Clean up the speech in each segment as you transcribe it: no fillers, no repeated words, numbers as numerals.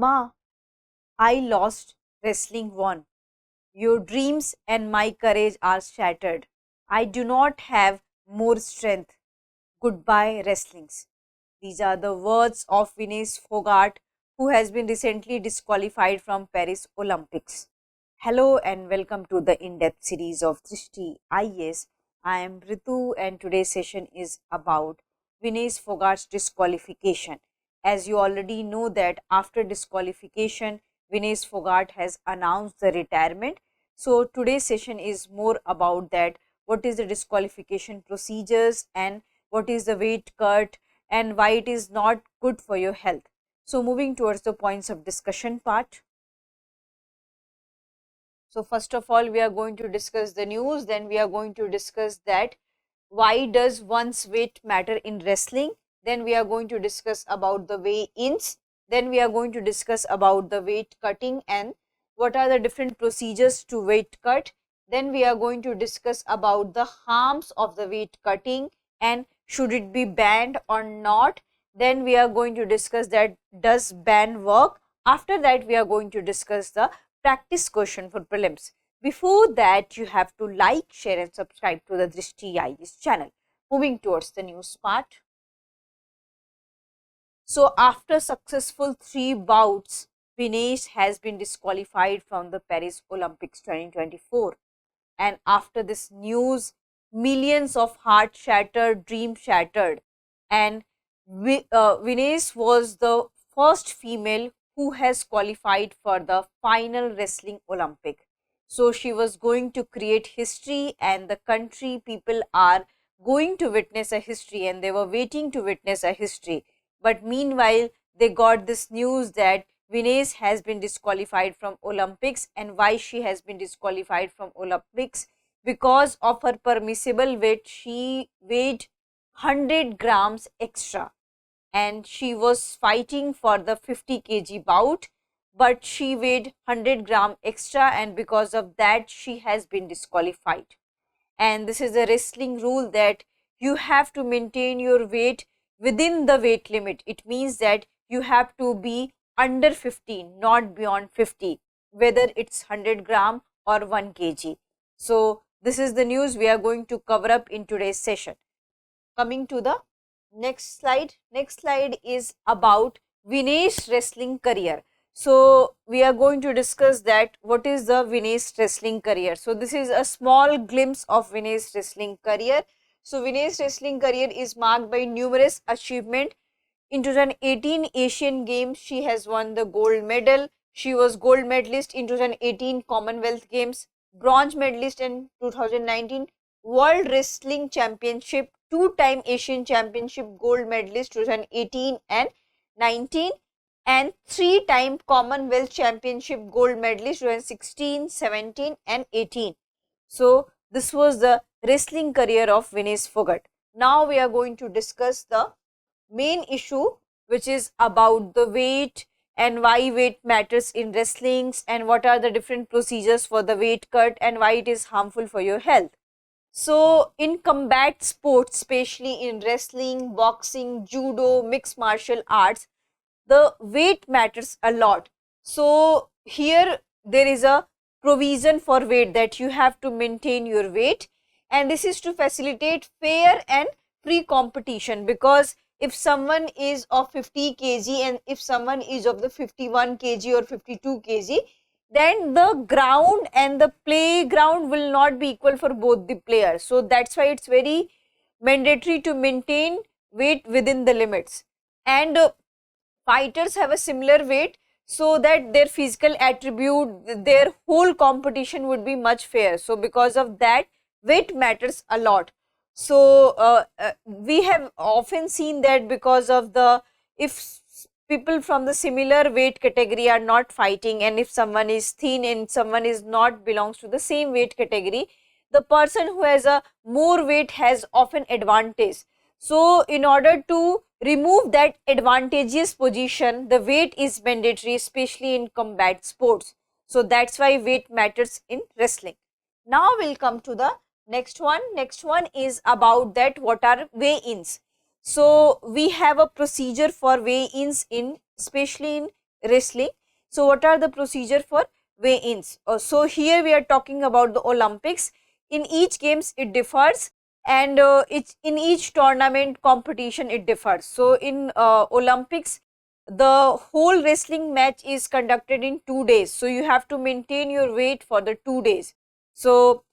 Ma, I lost, wrestling won. Your dreams and my courage are shattered. I do not have more strength. Goodbye, wrestlings. These are the words of Vinesh Fogart, who has been recently disqualified from Paris Olympics. Hello and welcome to the in-depth series of Drishti IAS. I am Ritu and today's session is about Vinesh Fogart's disqualification. As you already know that after disqualification, Vinesh Fogart has announced the retirement. So today's session is more about that, what is the disqualification procedures and what is the weight cut and why it is not good for your health. So moving towards the points of discussion part. So first of all, we are going to discuss the news, then we are going to discuss that why does one's weight matter in wrestling, then we are going to discuss about the weigh-ins, then we are going to discuss about the weight cutting and what are the different procedures to weight cut, then we are going to discuss about the harms of the weight cutting and should it be banned or not, then we are going to discuss that does ban work, after that we are going to discuss the practice question for prelims. Before that, you have to like, share and subscribe to the Drishti IAS channel. Moving towards the news part. So, after successful 3 bouts, Vinesh has been disqualified from the Paris Olympics 2024. And after this news, millions of heart shattered, dream shattered. And Vinesh was the first female who has qualified for the final wrestling Olympic. So she was going to create history and the country people are going to witness a history and they were waiting to witness a history. But meanwhile, they got this news that Vinesh has been disqualified from Olympics. And why she has been disqualified from Olympics? Because of her permissible weight. She weighed 100 grams extra and she was fighting for the 50 kg bout, but she weighed 100 gram extra and because of that she has been disqualified. And this is a wrestling rule that you have to maintain your weight within the weight limit. It means that you have to be under 15, not beyond 50, whether it's 100 gram or 1 kg. So this is the news we are going to cover up in today's session. Coming to the next slide. Next slide is about Vinesh wrestling career. So we are going to discuss that what is the Vinesh wrestling career. So this is a small glimpse of Vinesh wrestling career. So Vinesh wrestling career is marked by numerous achievements. In 2018 Asian Games, she has won the gold medal. She was gold medalist in 2018 Commonwealth Games, bronze medalist in 2019 World Wrestling Championship, 2-time Asian Championship gold medalist 2018 and 19, and 3-time Commonwealth Championship gold medalist 2016, 17 and 18. So this was the wrestling career of Vinesh Fogart. Now we are going to discuss the main issue, which is about the weight and why weight matters in wrestlings and what are the different procedures for the weight cut and why it is harmful for your health. So in combat sports, especially in wrestling, boxing, judo, mixed martial arts, the weight matters a lot. So here there is a provision for weight that you have to maintain your weight, and this is to facilitate fair and free competition, because if someone is of 50 kg and if someone is of the 51 kg or 52 kg, then the ground and the playground will not be equal for both the players. So that's why it's very mandatory to maintain weight within the limits. And fighters have a similar weight so that their physical attribute, their whole competition would be much fair. So because of that, weight matters a lot. So we have often seen that because of the, if people from the similar weight category are not fighting and if someone is thin and someone is not belongs to the same weight category, the person who has a more weight has often advantage. So in order to remove that advantageous position, the weight is mandatory, especially in combat sports. So that's why weight matters in wrestling. Now we'll come to the next one. Next one is about that what are weigh-ins. So we have a procedure for weigh-ins in, especially in wrestling. So what are the procedure for weigh-ins? So here we are talking about the Olympics. In each games it differs, and it's in each tournament competition it differs. So in Olympics, the whole wrestling match is conducted in 2 days. So you have to maintain your weight for the 2 days. So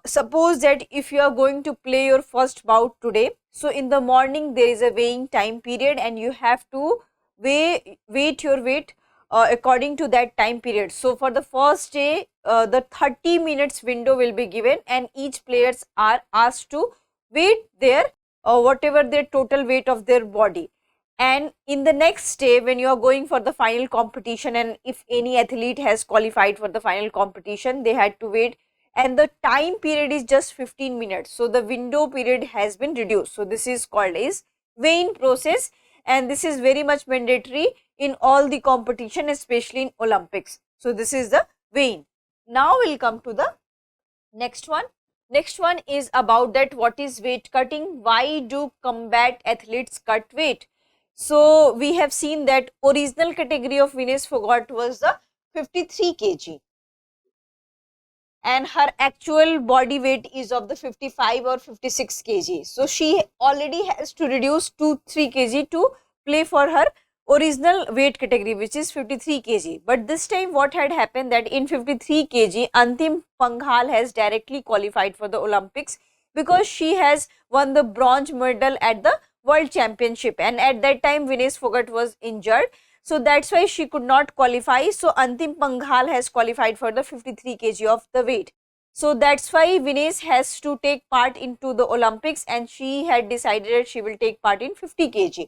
suppose that if you are going to play your first bout today, so in the morning there is a weighing time period, and you have to weight your weight according to that time period. So for the first day, the 30 minutes window will be given, and each players are asked to weight their whatever their total weight of their body. And in the next day, when you are going for the final competition, and if any athlete has qualified for the final competition, they had to wait, and the time period is just 15 minutes. So the window period has been reduced. So this is called as weighing process, and this is very much mandatory in all the competition, especially in Olympics. So this is the weighing. Now we'll come to the next one. Next one is about that what is weight cutting? Why do combat athletes cut weight? So we have seen that original category of Venus Fogart was the 53 kg, and her actual body weight is of the 55 or 56 kg. So she already has to reduce 2-3 kg to play for her original weight category, which is 53 kg. But this time what had happened, that in 53 kg Antim Panghal has directly qualified for the Olympics, because she has won the bronze medal at the World Championship, and at that time Venus Fogart was injured. So that's why she could not qualify. So Antim Panghal has qualified for the 53 kg of the weight. So that's why Venus has to take part into the Olympics, and she had decided that she will take part in 50 kg.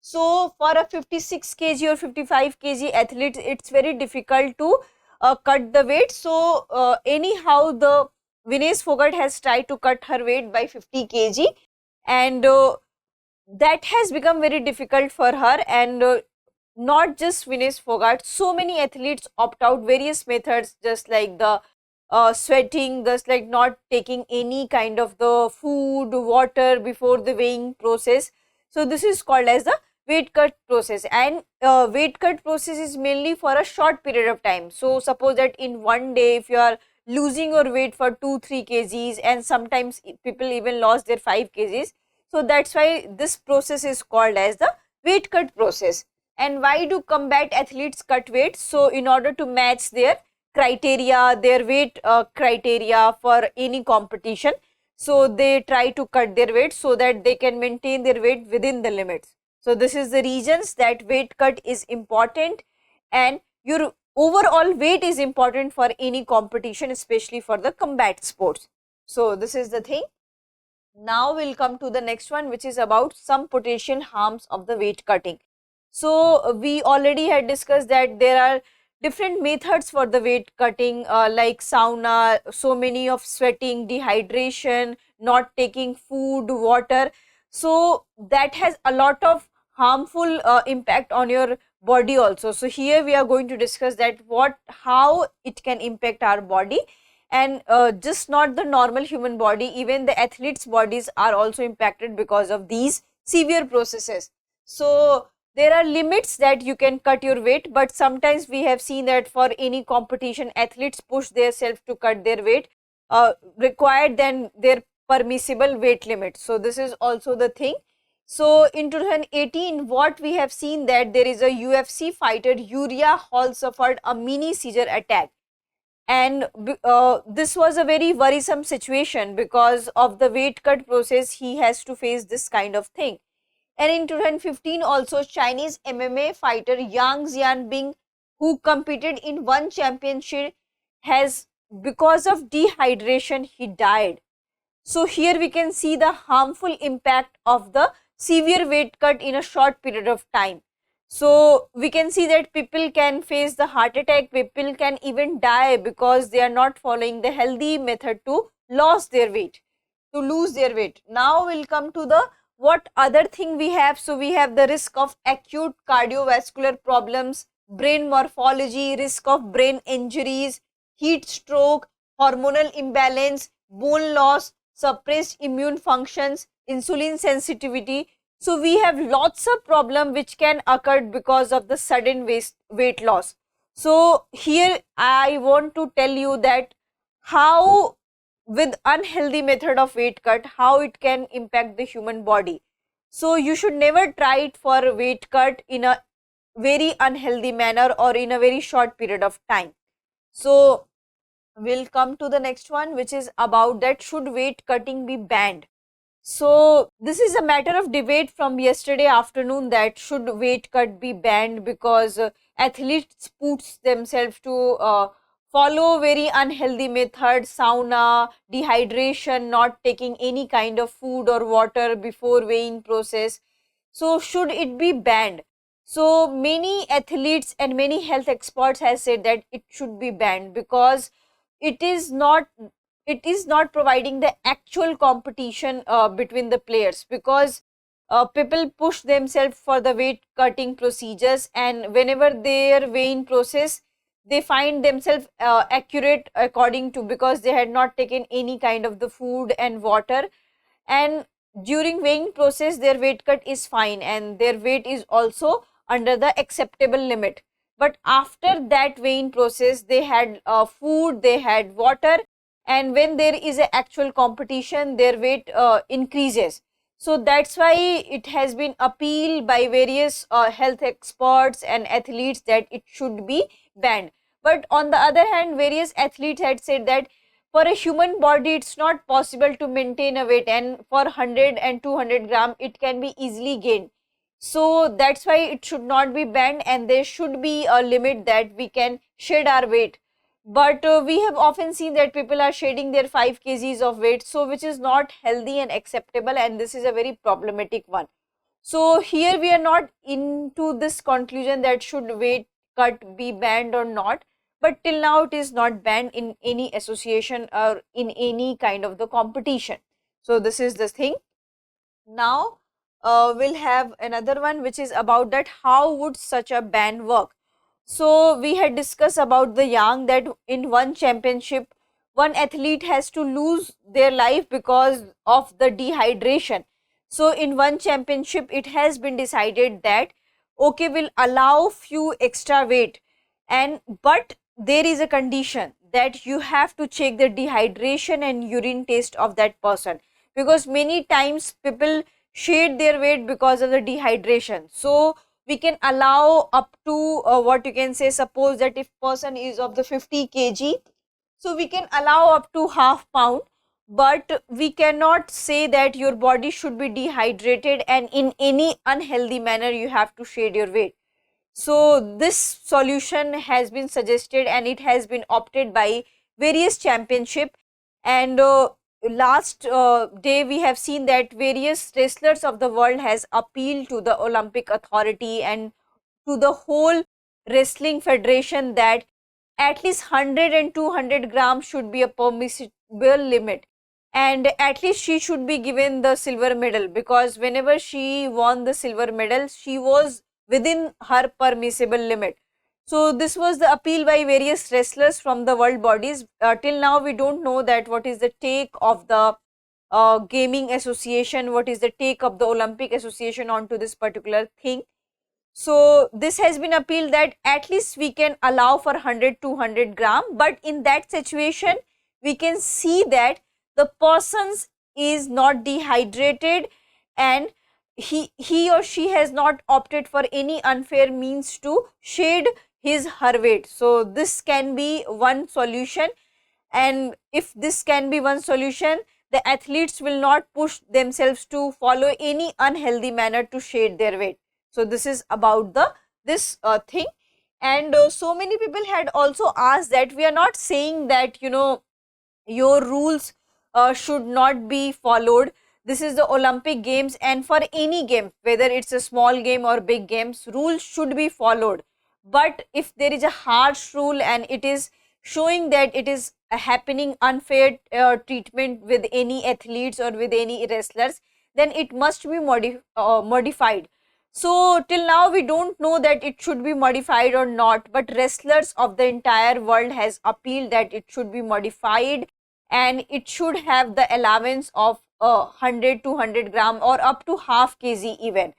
So for a 56 kg or 55 kg athlete, it's very difficult to cut the weight. So anyhow, the Venus Fogart has tried to cut her weight by 50 kg, and that has become very difficult for her. And not just Venus Fogart, so many athletes opt out various methods, just like the sweating, just like not taking any kind of the food, water before the weighing process. So this is called as the weight cut process, and weight cut process is mainly for a short period of time. So suppose that in one day, if you are losing your weight for 2-3 kgs, and sometimes people even lost their 5 kgs. So that's why this process is called as the weight cut process. And why do combat athletes cut weight? So in order to match their criteria, their weight criteria for any competition, so they try to cut their weight so that they can maintain their weight within the limits. So this is the reasons that weight cut is important, and your overall weight is important for any competition, especially for the combat sports. So this is the thing. Now we'll come to the next one, which is about some potential harms of the weight cutting. So we already had discussed that there are different methods for the weight cutting, like sauna, so many of sweating, dehydration, not taking food, water. So that has a lot of harmful impact on your body also. So here we are going to discuss that how it can impact our body, and just not the normal human body, even the athletes' bodies are also impacted because of these severe processes. So there are limits that you can cut your weight, but sometimes we have seen that for any competition, athletes push themselves to cut their weight required than their permissible weight limit. So this is also the thing. So in 2018, what we have seen, that there is a UFC fighter, Uriah Hall, suffered a mini seizure attack, and this was a very worrisome situation because of the weight cut process. He has to face this kind of thing. And in 2015 also, Chinese MMA fighter Yang Xianbing, who competed in one championship, has, because of dehydration, he died. So here we can see the harmful impact of the severe weight cut in a short period of time. So we can see that people can face the heart attack, people can even die because they are not following the healthy method to lose their weight. Now we'll come to the what other thing we have. So we have the risk of acute cardiovascular problems, brain morphology, risk of brain injuries, heat stroke, hormonal imbalance, bone loss, suppressed immune functions, insulin sensitivity, So we have lots of problem which can occur because of the sudden weight loss. So here I want to tell you that how with unhealthy method of weight cut, how it can impact the human body. So you should never try it for weight cut in a very unhealthy manner or in a very short period of time. So we'll come to the next one, which is about that should weight cutting be banned. So this is a matter of debate from yesterday afternoon, that should weight cut be banned because athletes puts themselves to follow very unhealthy methods, sauna, dehydration, not taking any kind of food or water before weighing process. So should it be banned? So many athletes and many health experts have said that it should be banned because it is not providing the actual competition between the players, because people push themselves for the weight cutting procedures, and whenever their weighing process they find themselves accurate according to, because they had not taken any kind of the food and water, and during weighing process their weight cut is fine and their weight is also under the acceptable limit. But after that weighing process they had food, they had water, and when there is a actual competition their weight increases. So that's why it has been appealed by various health experts and athletes that it should be banned. But on the other hand, various athletes had said that for a human body it's not possible to maintain a weight, and for 100 and 200 gram it can be easily gained. So that's why it should not be banned, and there should be a limit that we can shed our weight. But we have often seen that people are shedding their 5 kgs of weight, so which is not healthy and acceptable, and this is a very problematic one. So here we are not into this conclusion that should weight cut be banned or not, but till now it is not banned in any association or in any kind of the competition. So this is the thing. Now we'll have another one, which is about that how would such a ban work. So we had discussed about the yang, that in one championship one athlete has to lose their life because of the dehydration. So in one championship it has been decided that okay, we'll allow few extra weight, and but there is a condition that you have to check the dehydration and urine test of that person, because many times people shed their weight because of the dehydration. So we can allow up to what you can say, suppose that if person is of the 50 kg, so we can allow up to half pound, but we cannot say that your body should be dehydrated and in any unhealthy manner you have to shed your weight. So this solution has been suggested and it has been opted by various championship, and last day we have seen that various wrestlers of the world has appealed to the Olympic authority and to the whole wrestling federation that at least 100 and 200 grams should be a permissible limit, and at least she should be given the silver medal, because whenever she won the silver medal she was within her permissible limit. So this was the appeal by various wrestlers from the world bodies. Till now we don't know that what is the take of the gaming association, what is the take of the Olympic association onto this particular thing. So this has been appealed that at least we can allow for 100 200 gram, but in that situation we can see that the persons is not dehydrated and he or she has not opted for any unfair means to shed his her weight. So this can be one solution, and if this can be one solution, the athletes will not push themselves to follow any unhealthy manner to shed their weight. So this is about the this thing. And so many people had also asked that we are not saying that your rules should not be followed. This is the Olympic games, and for any game, whether it's a small game or big games, rules should be followed. But if there is a harsh rule and it is showing that it is happening unfair treatment with any athletes or with any wrestlers, then it must be modified. So till now we don't know that it should be modified or not, but wrestlers of the entire world has appealed that it should be modified and it should have the allowance of 100 200 gram or up to half kg even.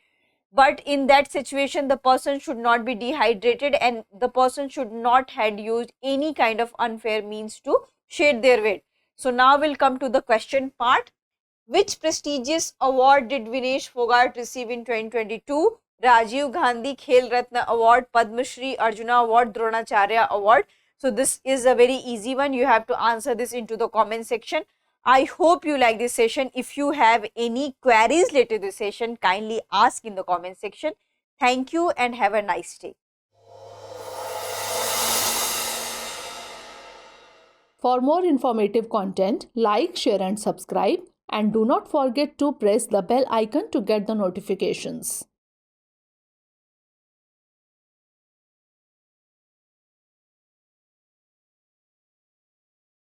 But in that situation, the person should not be dehydrated and the person should not had used any kind of unfair means to shed their weight. So now we'll come to the question part. Which prestigious award did Vinesh Fogart receive in 2022? Rajiv Gandhi Khel Ratna Award, Padma Shri, Arjuna Award, Dronacharya Award. So this is a very easy one. You have to answer this into the comment section. I hope you like this session. If you have any queries related to this session, kindly ask in the comment section. Thank you and have a nice day. For more informative content, like, share and subscribe, and do not forget to press the bell icon to get the notifications.